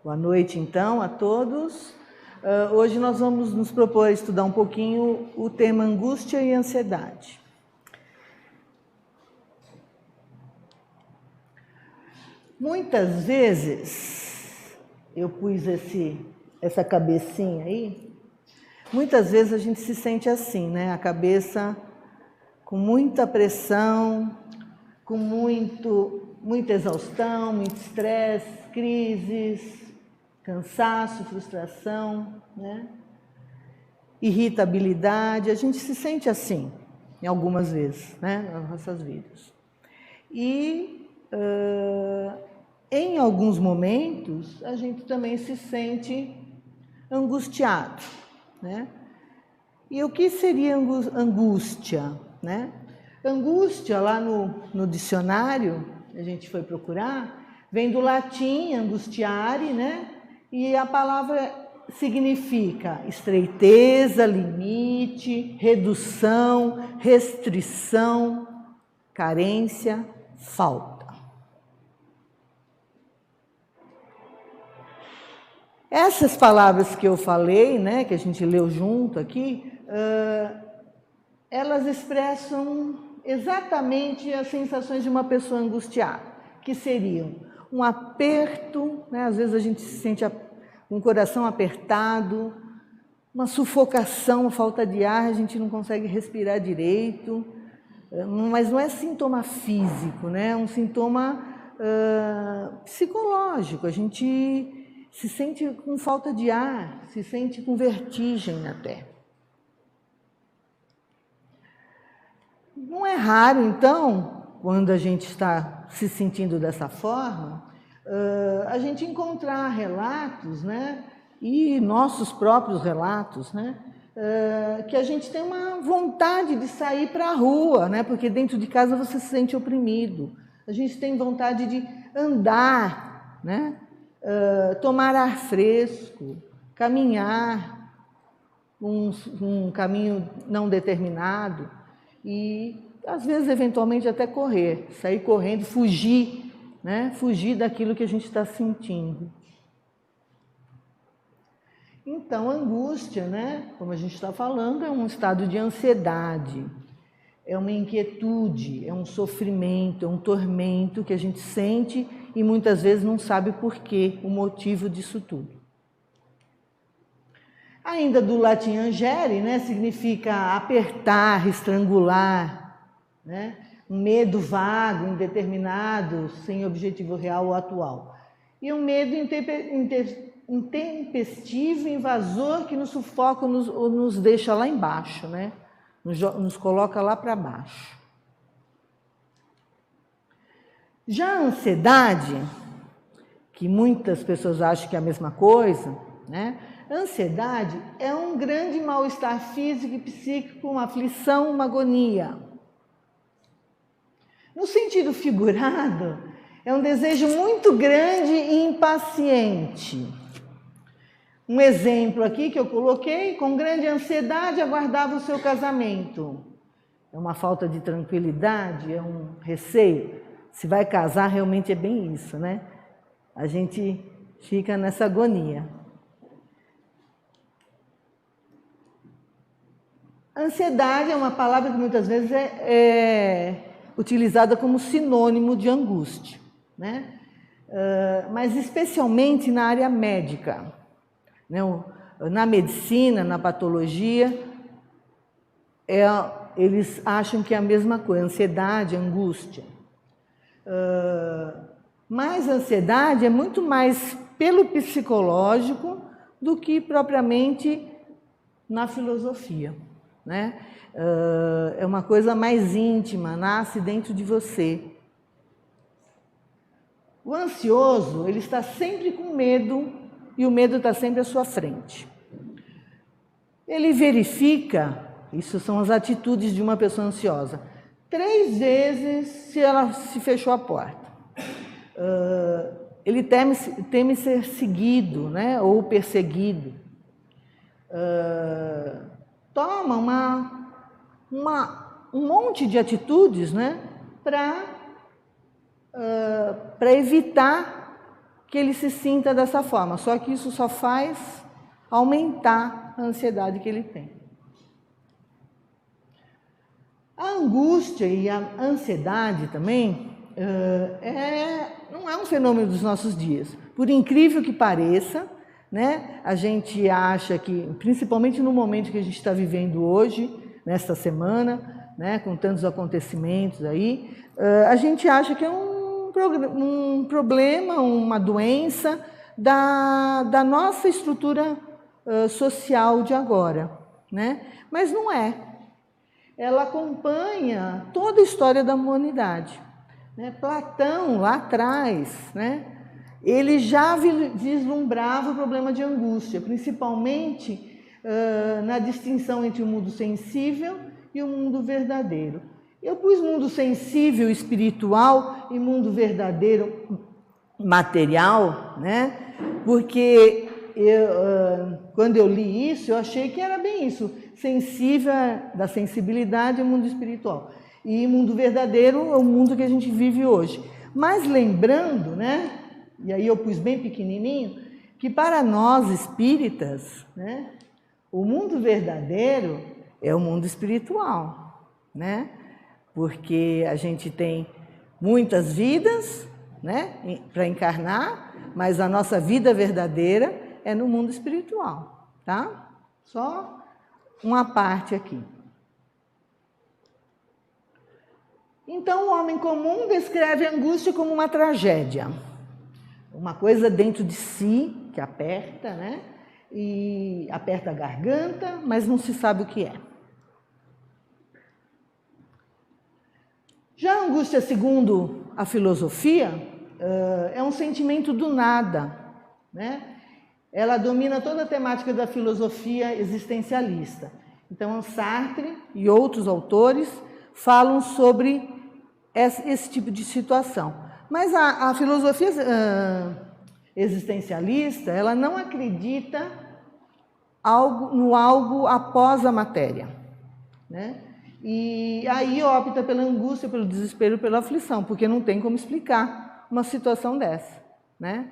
Boa noite, então, a todos. Hoje nós vamos nos propor estudar um pouquinho o tema angústia e ansiedade. Muitas vezes, eu pus essa cabecinha aí, muitas vezes a gente se sente assim, né? A cabeça com muita pressão, com muita exaustão, muito estresse, crises, cansaço, frustração, né? Irritabilidade. A gente se sente assim, em algumas vezes, né? Nas nossas vidas. E em alguns momentos a gente também se sente angustiado, né? E o que seria angústia, né? Angústia, lá no dicionário, a gente foi procurar, vem do latim angustiare, né? E a palavra significa estreiteza, limite, redução, restrição, carência, falta. Essas palavras que eu falei, né, que a gente leu junto aqui, elas expressam exatamente as sensações de uma pessoa angustiada, que seriam um aperto, né? Às vezes a gente se sente com o coração apertado, uma sufocação, falta de ar, a gente não consegue respirar direito, mas não é sintoma físico, né? É um sintoma psicológico, a gente se sente com falta de ar, se sente com vertigem até. Não é raro, então, quando a gente está se sentindo dessa forma, a gente encontrar relatos, né, e nossos próprios relatos, né, que a gente tem uma vontade de sair para a rua, né, porque dentro de casa você se sente oprimido. A gente tem vontade de andar, né, tomar ar fresco, caminhar um caminho não determinado. E, às vezes, eventualmente, até correr, sair correndo, fugir, né? Fugir daquilo que a gente está sentindo. Então, a angústia, né? Como a gente está falando, é um estado de ansiedade, é uma inquietude, é um sofrimento, é um tormento que a gente sente e muitas vezes não sabe por quê, o motivo disso tudo. Ainda do latim angere, né, significa apertar, estrangular, né, um medo vago, indeterminado, sem objetivo real ou atual. E um medo intempestivo, invasor, que nos sufoca ou nos deixa lá embaixo, né, nos coloca lá para baixo. Já a ansiedade, que muitas pessoas acham que é a mesma coisa, né? A ansiedade é um grande mal-estar físico e psíquico, uma aflição, uma agonia. No sentido figurado, é um desejo muito grande e impaciente. Um exemplo aqui que eu coloquei, com grande ansiedade aguardava o seu casamento. É uma falta de tranquilidade, é um receio. Se vai casar, realmente é bem isso, né? A gente fica nessa agonia. Ansiedade é uma palavra que muitas vezes é utilizada como sinônimo de angústia, né? Mas especialmente na área médica, né? Na medicina, na patologia, eles acham que é a mesma coisa, ansiedade, angústia. Mas a ansiedade é muito mais pelo psicológico do que propriamente na filosofia, né? É uma coisa mais íntima, nasce dentro de você. O ansioso, ele está sempre com medo e o medo está sempre à sua frente. Ele verifica, isso são as atitudes de uma pessoa ansiosa, 3 vezes se ela se fechou a porta. Ele teme ser seguido, né, ou perseguido. Toma um monte de atitudes, né, para evitar que ele se sinta dessa forma, só que isso só faz aumentar a ansiedade que ele tem. A angústia e a ansiedade também não é um fenômeno dos nossos dias. Por incrível que pareça, né, a gente acha que, principalmente no momento que a gente está vivendo hoje, nesta semana, né, com tantos acontecimentos aí, a gente acha que é um problema, uma doença da nossa estrutura social de agora, né? Mas não é. Ela acompanha toda a história da humanidade, né? Platão, lá atrás, né, ele já vislumbrava o problema de angústia, principalmente na distinção entre o mundo sensível e o mundo verdadeiro. Eu pus mundo sensível espiritual e mundo verdadeiro material, né? Porque quando eu li isso, eu achei que era bem isso, sensível da sensibilidade é o mundo espiritual. E mundo verdadeiro é o mundo que a gente vive hoje. Mas lembrando, né? E aí eu pus bem pequenininho, que para nós espíritas, né, o mundo verdadeiro é o mundo espiritual, né? Porque a gente tem muitas vidas, né, para encarnar, mas a nossa vida verdadeira é no mundo espiritual, tá? Só uma parte aqui. Então, o homem comum descreve a angústia como uma tragédia, uma coisa dentro de si que aperta, né? E aperta a garganta, mas não se sabe o que é. Já a angústia, segundo a filosofia, é um sentimento do nada, né? Ela domina toda a temática da filosofia existencialista. Então, Sartre e outros autores falam sobre esse tipo de situação. Mas a filosofia existencialista, ela não acredita no algo após a matéria, né? E aí opta pela angústia, pelo desespero, pela aflição, porque não tem como explicar uma situação dessa, né?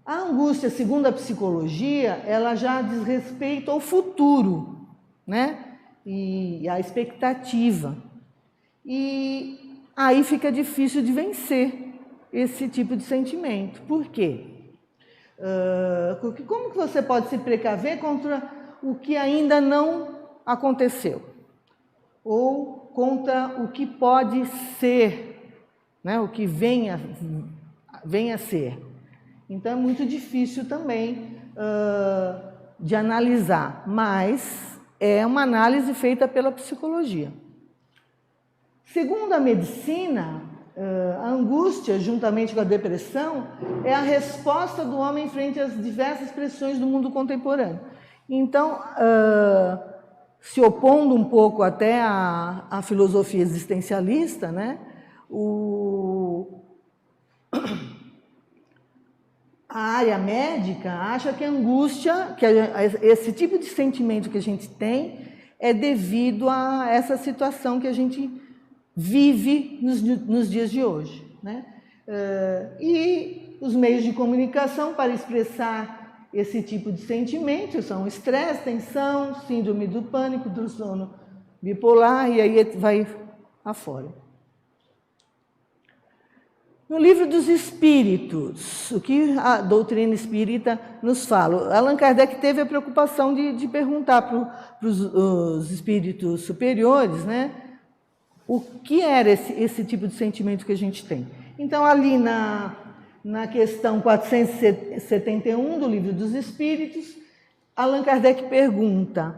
A angústia, segundo a psicologia, ela já diz respeito ao futuro, né? E à expectativa. E aí fica difícil de vencer esse tipo de sentimento. Por quê? Porque como que você pode se precaver contra o que ainda não aconteceu? Ou contra o que pode ser, né? O que venha a ser. Então, é muito difícil também de analisar, mas é uma análise feita pela psicologia. Segundo a medicina, a angústia, juntamente com a depressão, é a resposta do homem frente às diversas pressões do mundo contemporâneo. Então, se opondo um pouco até à filosofia existencialista, né, a área médica acha que a angústia, que esse tipo de sentimento que a gente tem é devido a essa situação que a gente vive nos dias de hoje, né? E os meios de comunicação para expressar esse tipo de sentimento são estresse, tensão, síndrome do pânico, do sono bipolar, e aí vai afora. No livro dos Espíritos, o que a doutrina espírita nos fala? Allan Kardec teve a preocupação de perguntar para os espíritos superiores, né, o que era esse tipo de sentimento que a gente tem. Então, ali na questão 471 do livro dos Espíritos, Allan Kardec pergunta: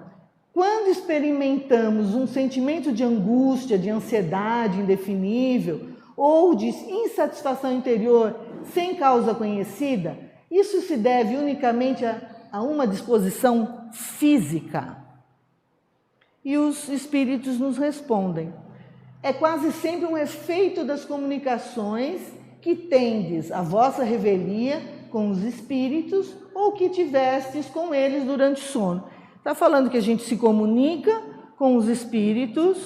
quando experimentamos um sentimento de angústia, de ansiedade indefinível, ou de insatisfação interior sem causa conhecida, isso se deve unicamente a uma disposição física? E os espíritos nos respondem: é quase sempre um efeito das comunicações que tendes a vossa revelia com os espíritos ou que tivestes com eles durante o sono. Está falando que a gente se comunica com os espíritos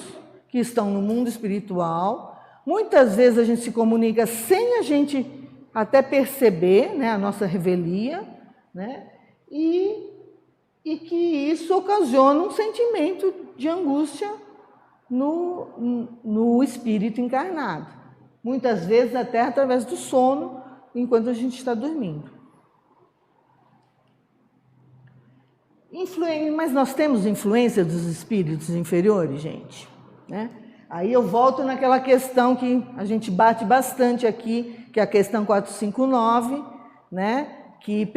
que estão no mundo espiritual. Muitas vezes a gente se comunica sem a gente até perceber, né, a nossa revelia, né, e que isso ocasiona um sentimento de angústia no espírito encarnado. Muitas vezes até através do sono, enquanto a gente está dormindo. Mas nós temos influência dos espíritos inferiores, gente, né? Aí eu volto naquela questão que a gente bate bastante aqui, que é a questão 459, né? Que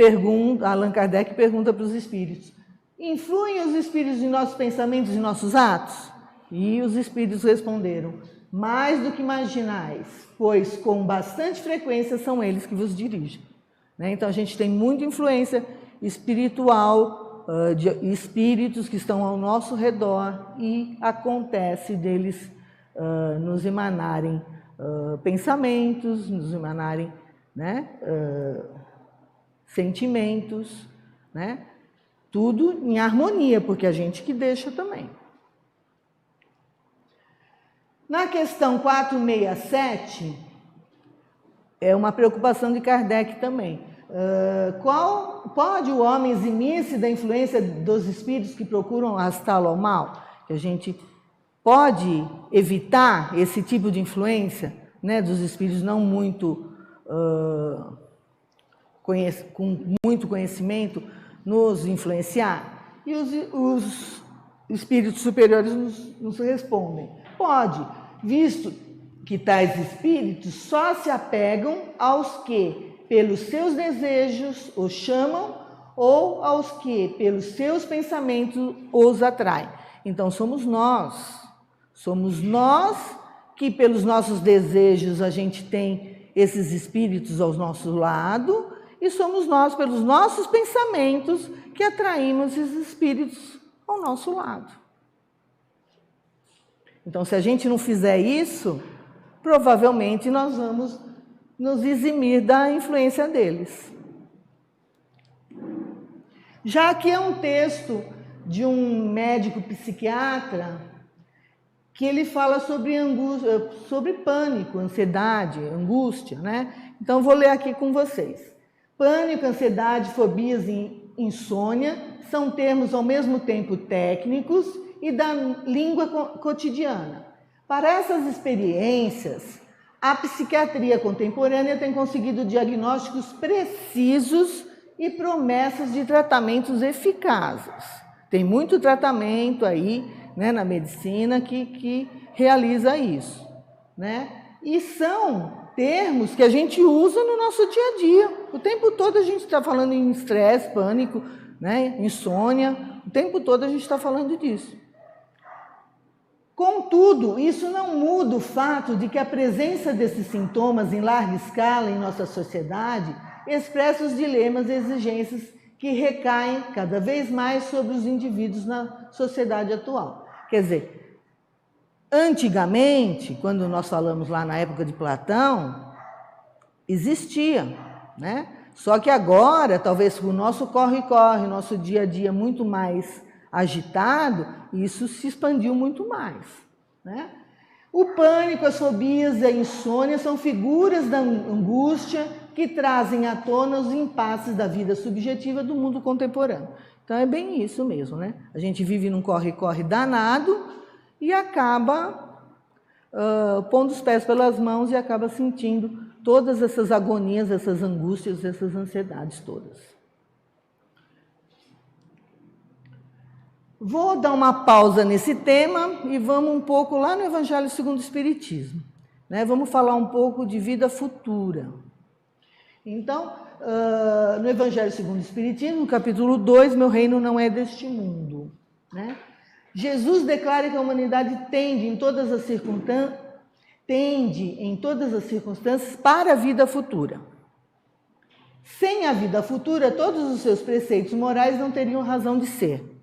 Allan Kardec pergunta para os espíritos: influem os espíritos em nossos pensamentos e nossos atos? E os espíritos responderam: mais do que imaginais, pois com bastante frequência são eles que vos dirigem. Né? Então a gente tem muita influência espiritual, de espíritos que estão ao nosso redor, e acontece deles nos emanarem pensamentos, nos emanarem, né, sentimentos, né, tudo em harmonia, porque a gente que deixa também. Na questão 467, é uma preocupação de Kardec também. Qual pode o homem eximir-se da influência dos espíritos que procuram arrastá-lo ao mal? Que a gente pode evitar esse tipo de influência, né, dos espíritos não muito com muito conhecimento nos influenciar? E os espíritos superiores nos respondem: pode, visto que tais espíritos só se apegam aos que pelos seus desejos os chamam, ou aos que pelos seus pensamentos os atraem. Então somos nós que pelos nossos desejos a gente tem esses espíritos ao nosso lado, e somos nós pelos nossos pensamentos que atraímos esses espíritos ao nosso lado. Então, se a gente não fizer isso, provavelmente nós vamos nos eximir da influência deles. Já que é um texto de um médico psiquiatra que ele fala sobre angústia, sobre pânico, ansiedade, angústia, né? Então vou ler aqui com vocês. Pânico, ansiedade, fobias e insônia são termos ao mesmo tempo técnicos e da língua cotidiana. Para essas experiências, a psiquiatria contemporânea tem conseguido diagnósticos precisos e promessas de tratamentos eficazes. Tem muito tratamento aí, né, na medicina que realiza isso, né? E são termos que a gente usa no nosso dia a dia. O tempo todo a gente está falando em estresse, pânico, né, insônia. O tempo todo a gente está falando disso. Contudo, isso não muda o fato de que a presença desses sintomas em larga escala em nossa sociedade expressa os dilemas e exigências que recaem cada vez mais sobre os indivíduos na sociedade atual. Quer dizer, antigamente, quando nós falamos lá na época de Platão, existia, né? Só que agora, talvez com o nosso corre-corre, nosso dia a dia muito mais agitado, isso se expandiu muito mais, né? O pânico, as fobias e a insônia são figuras da angústia que trazem à tona os impasses da vida subjetiva do mundo contemporâneo. Então é bem isso mesmo, né? A gente vive num corre-corre danado e acaba pondo os pés pelas mãos e acaba sentindo todas essas agonias, essas angústias, essas ansiedades todas. Vou dar uma pausa nesse tema e vamos um pouco lá no Evangelho segundo o Espiritismo, né? Vamos falar um pouco de vida futura. Então, no Evangelho segundo o Espiritismo, no capítulo 2, meu reino não é deste mundo, né? Jesus declara que a humanidade tende em todas as circunstâncias para a vida futura. Sem a vida futura, todos os seus preceitos morais não teriam razão de ser.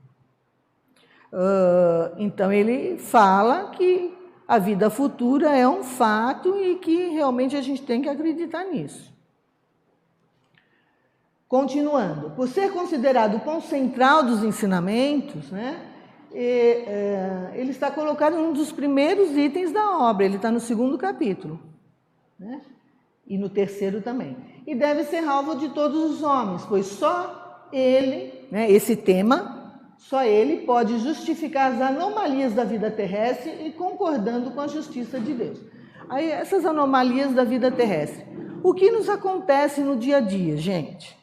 Então ele fala que a vida futura é um fato e que realmente a gente tem que acreditar nisso. Continuando, por ser considerado o ponto central dos ensinamentos, né, ele está colocado em um dos primeiros itens da obra, ele está no 2º capítulo, né? e no terceiro também. E deve ser alvo de todos os homens, pois só ele, né, esse tema, só ele pode justificar as anomalias da vida terrestre e concordando com a justiça de Deus. Aí, essas anomalias da vida terrestre. O que nos acontece no dia a dia, gente?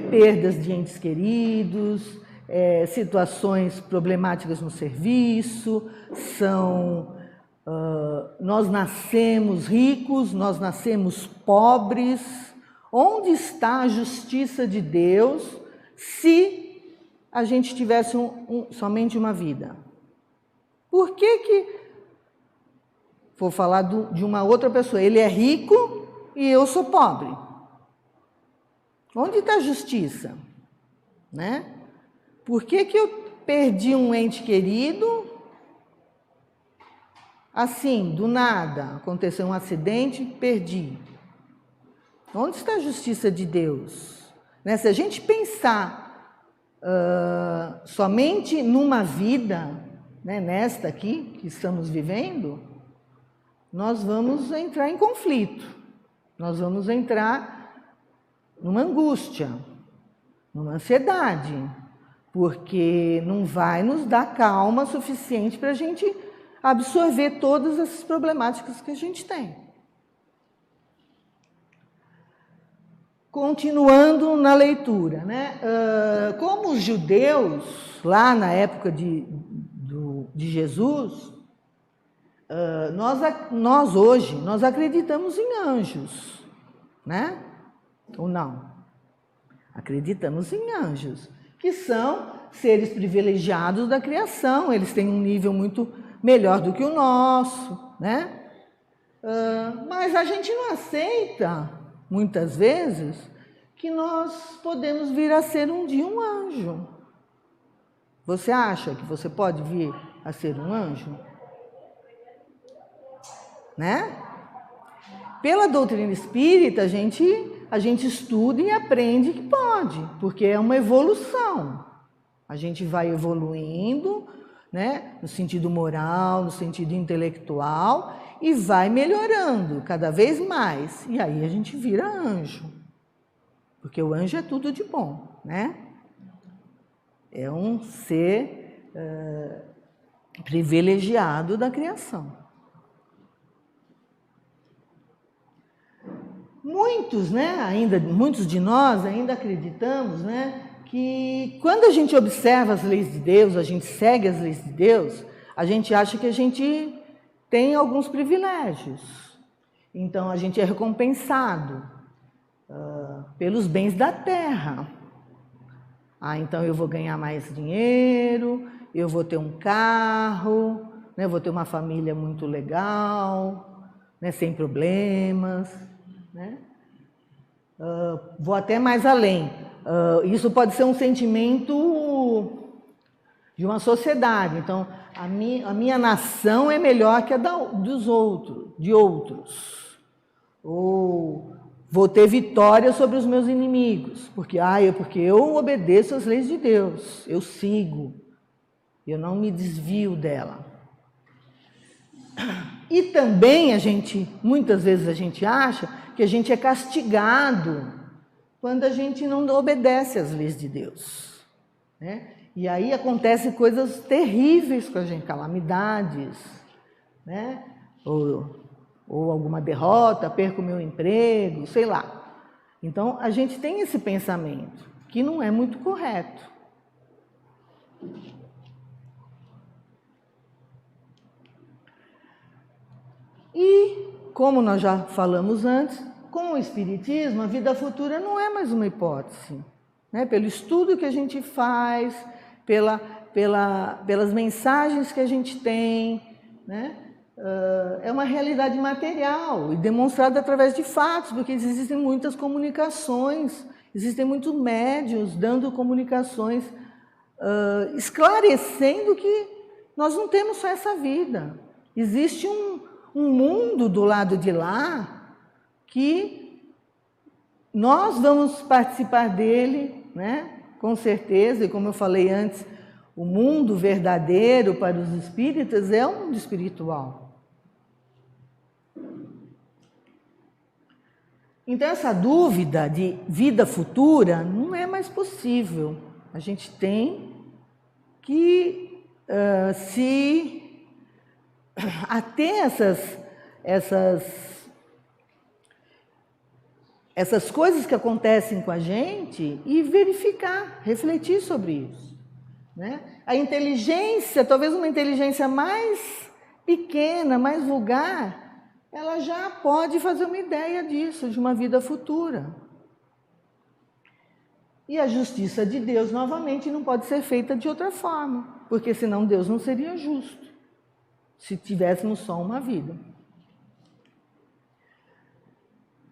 Perdas de entes queridos, situações problemáticas no serviço, nós nascemos ricos, nós nascemos pobres. Onde está a justiça de Deus se a gente tivesse somente uma vida? Por que vou falar de uma outra pessoa, ele é rico e eu sou pobre? Onde está a justiça? Né? Por que eu perdi um ente querido? Assim, do nada, aconteceu um acidente, perdi. Onde está a justiça de Deus? Né? Se a gente pensar somente numa vida, né, nesta aqui que estamos vivendo, nós vamos entrar em conflito, nós vamos entrar numa angústia, numa ansiedade, porque não vai nos dar calma suficiente para a gente absorver todas essas problemáticas que a gente tem. Continuando na leitura, né? Como os judeus, lá na época de Jesus, nós hoje, nós acreditamos em anjos, né? Ou não? Acreditamos em anjos, que são seres privilegiados da criação, eles têm um nível muito melhor do que o nosso, né? Mas a gente não aceita, muitas vezes, que nós podemos vir a ser um dia um anjo. Você acha que você pode vir a ser um anjo? Né? Pela doutrina espírita, a gente estuda e aprende que pode, porque é uma evolução. A gente vai evoluindo, né, no sentido moral, no sentido intelectual, e vai melhorando cada vez mais. E aí a gente vira anjo, porque o anjo é tudo de bom, né? É um ser privilegiado da criação. Muitos de nós ainda acreditamos, né, que quando a gente observa as leis de Deus, a gente segue as leis de Deus, a gente acha que a gente tem alguns privilégios. Então, a gente é recompensado pelos bens da terra. Então eu vou ganhar mais dinheiro, eu vou ter um carro, né, vou ter uma família muito legal, né, sem problemas. Né? Vou até mais além. Isso pode ser um sentimento de uma sociedade. Então, a minha nação é melhor que a de outros. Ou vou ter vitória sobre os meus inimigos, porque eu obedeço às leis de Deus, eu sigo, eu não me desvio dela. E também muitas vezes a gente acha que a gente é castigado quando a gente não obedece às leis de Deus, né? E aí acontecem coisas terríveis com a gente, calamidades, né? Ou alguma derrota, perco meu emprego, sei lá. Então, a gente tem esse pensamento, que não é muito correto. E, como nós já falamos antes, com o Espiritismo, a vida futura não é mais uma hipótese, né? Pelo estudo que a gente faz, pelas mensagens que a gente tem, né? É uma realidade material e demonstrada através de fatos, porque existem muitas comunicações, existem muitos médiuns dando comunicações, esclarecendo que nós não temos só essa vida. Existe um mundo do lado de lá que nós vamos participar dele, né? Com certeza, e como eu falei antes, o mundo verdadeiro para os espíritas é o mundo espiritual. Então, essa dúvida de vida futura não é mais possível. A gente tem que se ater essas coisas que acontecem com a gente e verificar, refletir sobre isso, né? A inteligência, talvez uma inteligência mais pequena, mais vulgar, ela já pode fazer uma ideia disso, de uma vida futura. E a justiça de Deus, novamente, não pode ser feita de outra forma, porque senão Deus não seria justo, se tivéssemos só uma vida.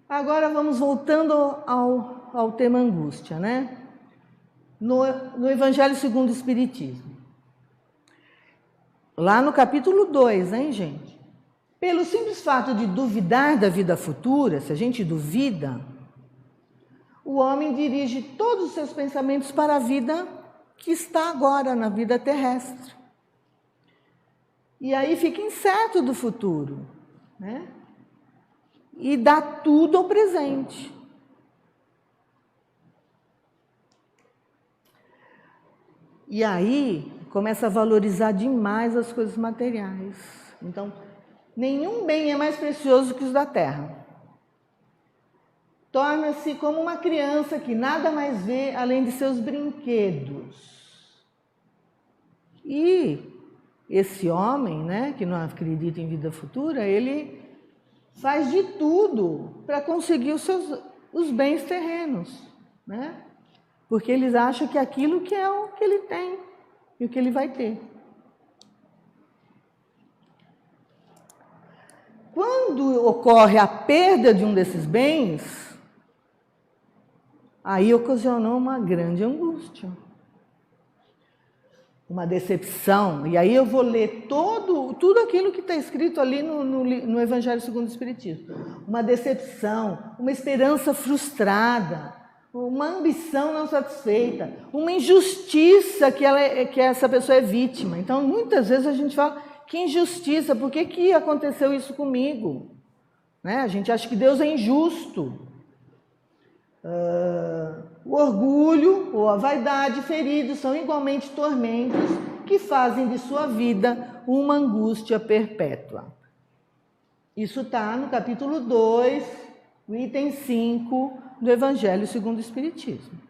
Agora vamos voltando ao tema angústia, né? No Evangelho segundo o Espiritismo. Lá no capítulo 2, hein, gente? Pelo simples fato de duvidar da vida futura, se a gente duvida, o homem dirige todos os seus pensamentos para a vida que está agora, na vida terrestre. E aí fica incerto do futuro, né? E dá tudo ao presente. E aí começa a valorizar demais as coisas materiais. Então, nenhum bem é mais precioso que os da terra. Torna-se como uma criança que nada mais vê além de seus brinquedos. E esse homem, né, que não acredita em vida futura, ele faz de tudo para conseguir os bens terrenos, né? Porque eles acham que aquilo que é o que ele tem e o que ele vai ter. Quando ocorre a perda de um desses bens, aí ocasionou uma grande angústia, uma decepção. E aí eu vou ler tudo aquilo que está escrito ali no Evangelho segundo o Espiritismo. Uma decepção, uma esperança frustrada, uma ambição não satisfeita, uma injustiça que essa pessoa é vítima. Então, muitas vezes a gente fala, que injustiça, por que aconteceu isso comigo? Né? A gente acha que Deus é injusto. O orgulho ou a vaidade feridos são igualmente tormentos que fazem de sua vida uma angústia perpétua. Isso está no capítulo 2, o item 5 do Evangelho segundo o Espiritismo.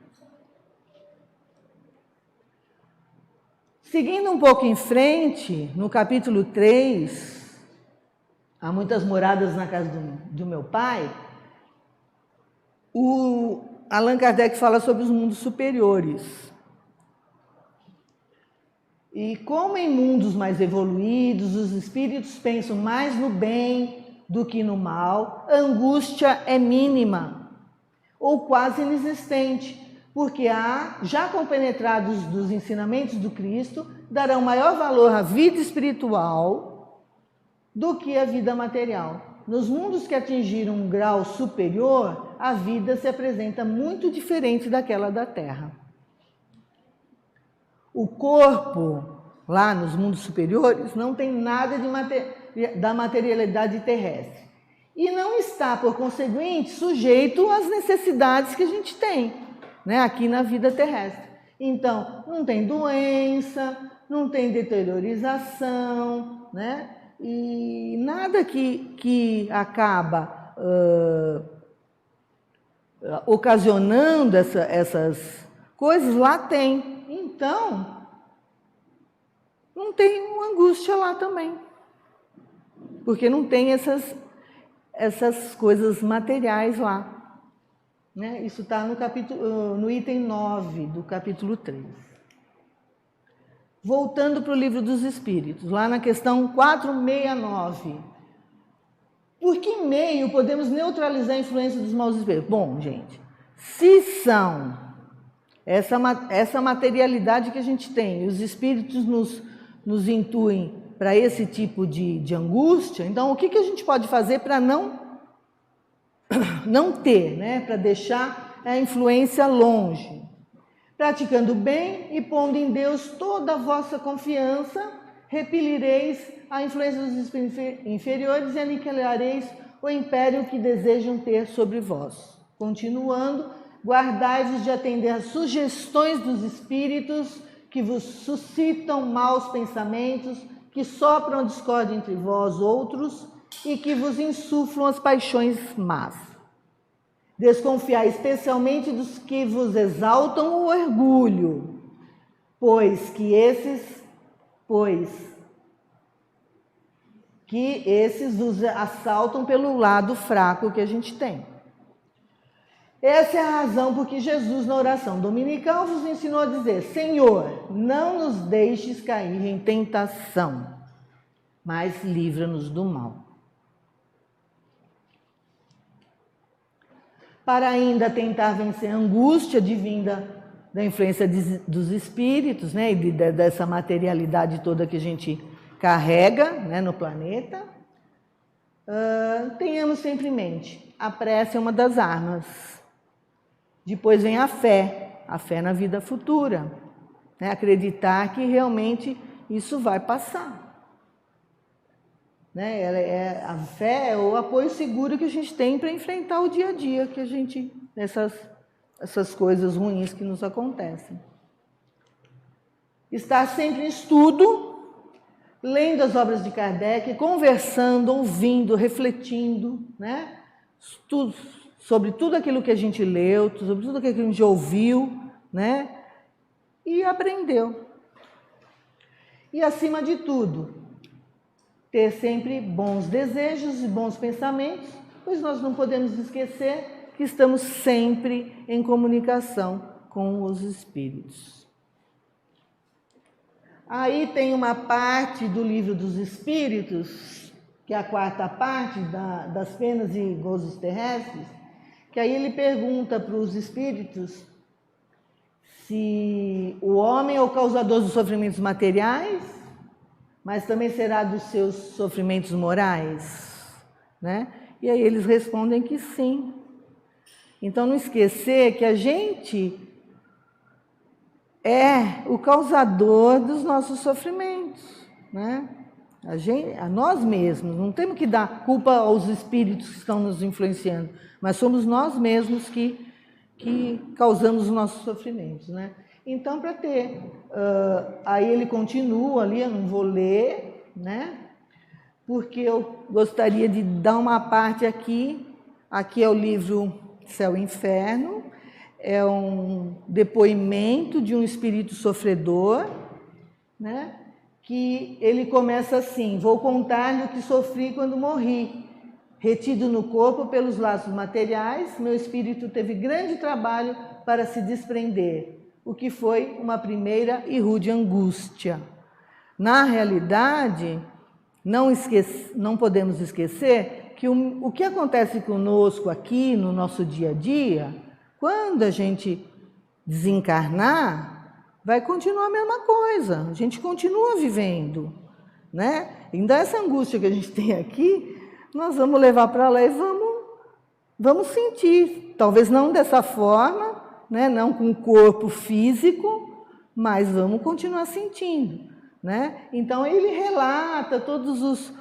Seguindo um pouco em frente, no capítulo 3, há muitas moradas na casa do meu pai, o Allan Kardec fala sobre os mundos superiores. E como em mundos mais evoluídos, os espíritos pensam mais no bem do que no mal, a angústia é mínima ou quase inexistente, porque já compenetrados dos ensinamentos do Cristo, darão maior valor à vida espiritual do que à vida material. Nos mundos que atingiram um grau superior, a vida se apresenta muito diferente daquela da Terra. O corpo, lá nos mundos superiores, não tem nada da materialidade terrestre. E não está, por conseguinte, sujeito às necessidades que a gente tem, né, aqui na vida terrestre. Então, não tem doença, não tem deteriorização, né? E nada que acaba ocasionando essas coisas lá tem. Então, não tem uma angústia lá também, porque não tem essas coisas materiais lá. Né? Isso está no item 9 do capítulo 3. Voltando para o Livro dos Espíritos, lá na questão 469. Por que meio podemos neutralizar a influência dos maus espíritos? Bom, gente, se são essa materialidade que a gente tem, os espíritos nos intuem para esse tipo de angústia, então o que a gente pode fazer para não ter, né? Para deixar a influência longe? Praticando bem e pondo em Deus toda a vossa confiança, repelireis a influência dos espíritos inferiores e aniquilareis o império que desejam ter sobre vós. Continuando, guardai-vos de atender às sugestões dos espíritos que vos suscitam maus pensamentos, que sopram a discórdia entre vós outros e que vos insuflam as paixões más. Desconfiai especialmente dos que vos exaltam o orgulho, pois que esses vos assaltam pelo lado fraco que a gente tem. Essa é a razão por que Jesus, na oração dominical, vos ensinou a dizer: Senhor, não nos deixes cair em tentação, mas livra-nos do mal. Para ainda tentar vencer a angústia advinda da influência dos espíritos, né, e dessa materialidade toda que a gente carrega, né, no planeta, tenhamos sempre em mente, a prece é uma das armas. Depois vem a fé na vida futura, né, acreditar que realmente isso vai passar. Né? A fé é o apoio seguro que a gente tem para enfrentar o dia a dia, que a gente, essas coisas ruins que nos acontecem. Estar sempre em estudo, lendo as obras de Kardec, conversando, ouvindo, refletindo, né? Sobre tudo aquilo que a gente leu, sobre tudo aquilo que a gente ouviu, né? E aprendeu. E acima de tudo, ter sempre bons desejos e bons pensamentos, pois nós não podemos esquecer que estamos sempre em comunicação com os espíritos. Aí tem uma parte do Livro dos Espíritos, que é a quarta parte das penas e gozos terrestres, que aí ele pergunta para os espíritos se o homem é o causador dos sofrimentos materiais, mas também será dos seus sofrimentos morais, né? E aí eles respondem que sim. Então não esquecer que a gente é o causador dos nossos sofrimentos, né? A nós mesmos, não temos que dar culpa aos espíritos que estão nos influenciando, mas somos nós mesmos que causamos os nossos sofrimentos, né? Então, para ter, aí ele continua ali, eu não vou ler, né? Porque eu gostaria de dar uma parte aqui. Aqui é o livro Céu e Inferno, é um depoimento de um espírito sofredor, né? Que ele começa assim: vou contar-lhe o que sofri quando morri. Retido no corpo pelos laços materiais, meu espírito teve grande trabalho para se desprender, o que foi uma primeira e rude angústia. Na realidade, não podemos esquecer que o que acontece conosco aqui no nosso dia a dia, quando a gente desencarnar, vai continuar a mesma coisa, a gente continua vivendo, né? Ainda essa angústia que a gente tem aqui, nós vamos levar para lá e vamos sentir, talvez não dessa forma, né? Não com o corpo físico, mas vamos continuar sentindo, né? Então ele relata todos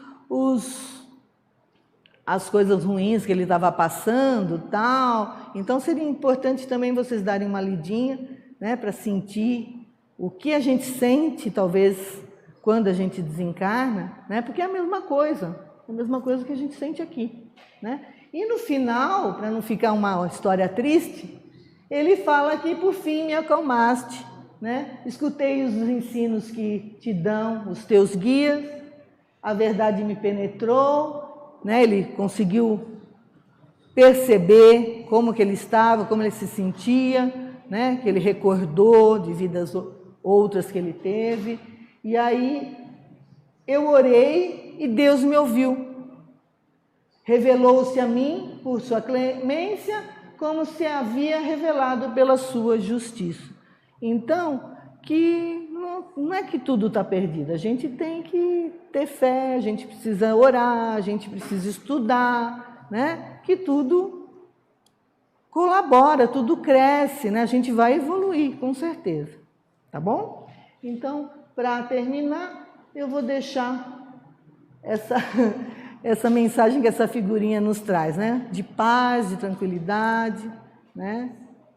as coisas ruins que ele estava passando, tal. Então seria importante também vocês darem uma lidinha, né, para sentir o que a gente sente, talvez quando a gente desencarna, né? Porque é a mesma coisa que a gente sente aqui, né? E no final, para não ficar uma história triste, ele fala que por fim me acalmaste, né? Escutei os ensinos que te dão os teus guias, a verdade me penetrou, né? Ele conseguiu perceber como que ele estava, como ele se sentia, né? Que ele recordou de vidas outras que ele teve. E aí eu orei e Deus me ouviu. Revelou-se a mim por sua clemência, como se havia revelado pela sua justiça. Então, que não é que tudo está perdido, a gente tem que ter fé, a gente precisa orar, a gente precisa estudar, né? Que tudo colabora, tudo cresce, né? A gente vai evoluir, com certeza, tá bom? Então, para terminar, eu vou deixar essa mensagem que essa figurinha nos traz, né? De paz, de tranquilidade, né?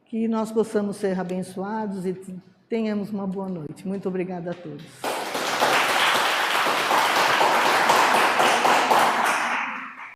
Que nós possamos ser abençoados e tenhamos uma boa noite. Muito obrigada a todos.